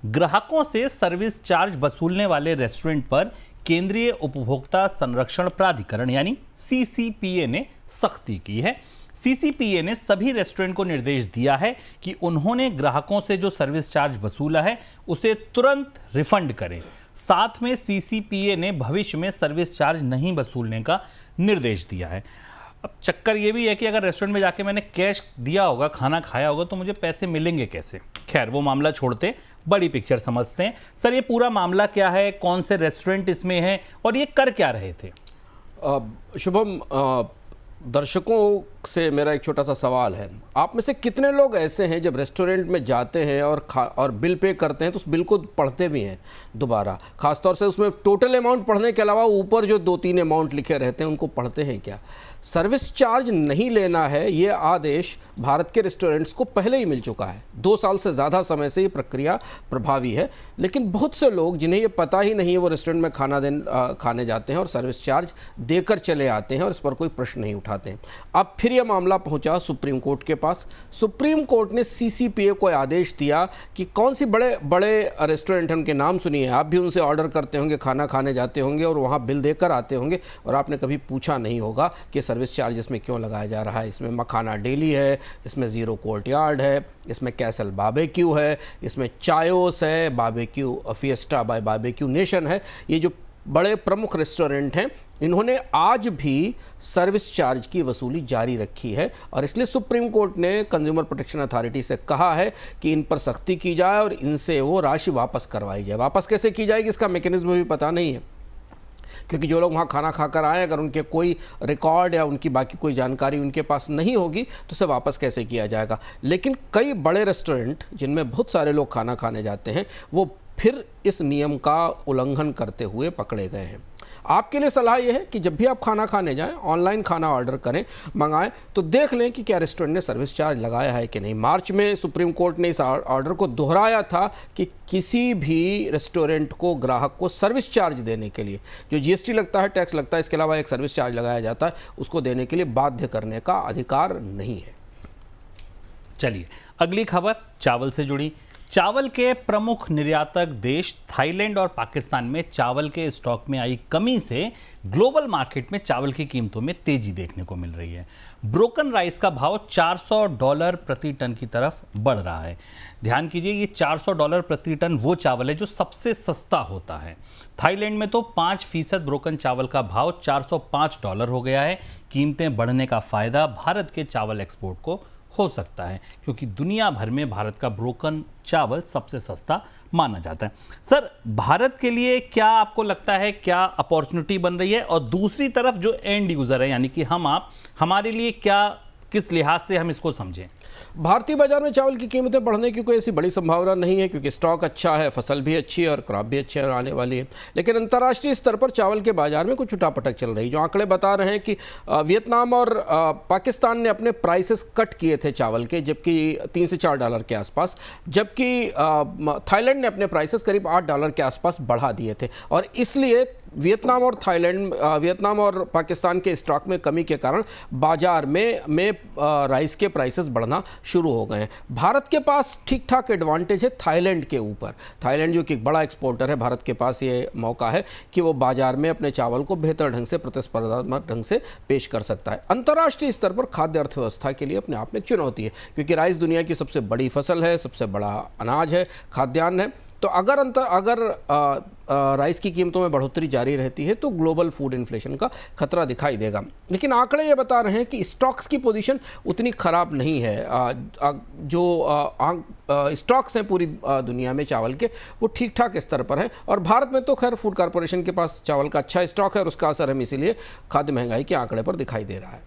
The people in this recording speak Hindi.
ग्राहकों से सर्विस चार्ज वसूलने वाले रेस्टोरेंट पर केंद्रीय उपभोक्ता संरक्षण प्राधिकरण यानी सीसीपीए ने सख्ती की है। सीसीपीए ने सभी रेस्टोरेंट को निर्देश दिया है कि उन्होंने ग्राहकों से जो सर्विस चार्ज वसूला है उसे तुरंत रिफंड करें। साथ में सीसीपीए ने भविष्य में सर्विस चार्ज नहीं वसूलने का निर्देश दिया है। अब चक्कर ये भी है कि अगर रेस्टोरेंट में जाके मैंने कैश दिया होगा, खाना खाया होगा, तो मुझे पैसे मिलेंगे कैसे? खैर, वो मामला छोड़ते बड़ी पिक्चर समझते हैं। सर, ये पूरा मामला क्या है, कौन से रेस्टोरेंट इसमें हैं और ये कर क्या रहे थे? शुभम, दर्शकों से मेरा एक छोटा सा सवाल है। आप में से कितने लोग ऐसे हैं जब रेस्टोरेंट में जाते हैं और बिल पे करते हैं तो उस बिल को पढ़ते भी हैं दोबारा? खासतौर से उसमें टोटल अमाउंट पढ़ने के अलावा ऊपर जो 2-3 अमाउंट लिखे रहते हैं उनको पढ़ते हैं क्या? सर्विस चार्ज नहीं लेना है, ये आदेश भारत के रेस्टोरेंट्स को पहले ही मिल चुका है। 2 साल से ज़्यादा समय से ये प्रक्रिया प्रभावी है, लेकिन बहुत से लोग जिन्हें ये पता ही नहीं है वो रेस्टोरेंट में खाने जाते हैं और सर्विस चार्ज देकर चले आते हैं और इस पर कोई प्रश्न नहीं उठाते हैं। अब फिर यह मामला पहुंचा सुप्रीम कोर्ट के पास। सुप्रीम कोर्ट ने सीसीपीए को आदेश दिया कि कौन सी बड़े बड़े रेस्टोरेंट हैं, उनके नाम सुनिए। आप भी उनसे ऑर्डर करते होंगे, खाना खाने जाते होंगे और वहाँ बिल देकर आते होंगे और आपने कभी पूछा नहीं होगा कि सर्विस चार्ज इसमें क्यों लगाया जा रहा है। इसमें मखाना डेली है, इसमें ज़ीरो कोर्टयार्ड है, इसमें कैसल बारबेक्यू है, इसमें चायोस है, Barbeque Fiesta by Barbeque Nation है। ये जो बड़े प्रमुख रेस्टोरेंट हैं, इन्होंने आज भी सर्विस चार्ज की वसूली जारी रखी है और इसलिए सुप्रीम कोर्ट ने कंज्यूमर प्रोटेक्शन अथॉरिटी से कहा है कि इन पर सख्ती की जाए और इनसे वो राशि वापस करवाई जाए। वापस कैसे की जाएगी इसका मैकेनिज्म भी पता नहीं है, क्योंकि जो लोग वहाँ खाना खाकर आए, अगर उनके कोई रिकॉर्ड या उनकी बाकी कोई जानकारी उनके पास नहीं होगी तो उसे वापस कैसे किया जाएगा। लेकिन कई बड़े रेस्टोरेंट जिनमें बहुत सारे लोग खाना खाने जाते हैं वो फिर इस नियम का उल्लंघन करते हुए पकड़े गए हैं। आपके लिए सलाह यह है कि जब भी आप खाना खाने जाएं, ऑनलाइन खाना ऑर्डर करें, मंगाएं, तो देख लें कि क्या रेस्टोरेंट ने सर्विस चार्ज लगाया है कि नहीं। मार्च में सुप्रीम कोर्ट ने इस ऑर्डर को दोहराया था कि किसी भी रेस्टोरेंट को ग्राहक को सर्विस चार्ज देने के लिए, जो जीएसटी लगता है, टैक्स लगता है, इसके अलावा एक सर्विस चार्ज लगाया जाता है, उसको देने के लिए बाध्य करने का अधिकार नहीं है। चलिए, अगली खबर चावल से जुड़ी। चावल के प्रमुख निर्यातक देश थाईलैंड और पाकिस्तान में चावल के स्टॉक में आई कमी से ग्लोबल मार्केट में चावल की कीमतों में तेजी देखने को मिल रही है। ब्रोकन राइस का भाव $400 प्रति टन की तरफ बढ़ रहा है। ध्यान कीजिए, ये $400 प्रति टन वो चावल है जो सबसे सस्ता होता है। थाईलैंड में तो 5% ब्रोकन चावल का भाव $405 हो गया है। कीमतें बढ़ने का फायदा भारत के चावल एक्सपोर्ट को हो सकता है, क्योंकि दुनिया भर में भारत का ब्रोकन चावल सबसे सस्ता माना जाता है। सर, भारत के लिए क्या आपको लगता है, क्या अपॉर्चुनिटी बन रही है? और दूसरी तरफ जो एंड यूजर है यानी कि हमारे लिए क्या, किस लिहाज से हम इसको समझें? भारतीय बाजार में चावल की कीमतें बढ़ने की कोई ऐसी बड़ी संभावना नहीं है, क्योंकि स्टॉक अच्छा है, फसल भी अच्छी है और क्रॉप भी अच्छी आने वाली है। लेकिन अंतर्राष्ट्रीय स्तर पर चावल के बाजार में कुछ उठापटक चल रही। जो आंकड़े बता रहे हैं कि वियतनाम और पाकिस्तान ने अपने प्राइसेस कट किए थे चावल के, जबकि $3 से $4 के आसपास, जबकि थाईलैंड ने अपने प्राइसेस करीब $8 के आसपास बढ़ा दिए थे। और इसलिए वियतनाम और पाकिस्तान के स्टॉक में कमी के कारण बाजार में राइस के प्राइसेस बढ़ना शुरू हो गए हैं। भारत के पास ठीक ठाक एडवांटेज है थाईलैंड के ऊपर। थाईलैंड जो कि एक बड़ा एक्सपोर्टर है, भारत के पास ये मौका है कि वो बाजार में अपने चावल को बेहतर ढंग से, प्रतिस्पर्धात्मक ढंग से पेश कर सकता है। अंतर्राष्ट्रीय स्तर पर खाद्य अर्थव्यवस्था के लिए अपने आप में एक चुनौती है, क्योंकि राइस दुनिया की सबसे बड़ी फसल है, सबसे बड़ा अनाज है, खाद्यान्न है। तो अगर राइस की कीमतों में बढ़ोतरी जारी रहती है तो ग्लोबल फूड इन्फ्लेशन का खतरा दिखाई देगा। लेकिन आंकड़े ये बता रहे हैं कि स्टॉक्स की पोजीशन उतनी ख़राब नहीं है। जो स्टॉक्स हैं पूरी दुनिया में चावल के, वो ठीक ठाक स्तर पर हैं। और भारत में तो खैर फूड कॉरपोरेशन के पास चावल का अच्छा स्टॉक है और उसका असर हम इसीलिए खाद्य महंगाई के आंकड़े पर दिखाई दे रहा है।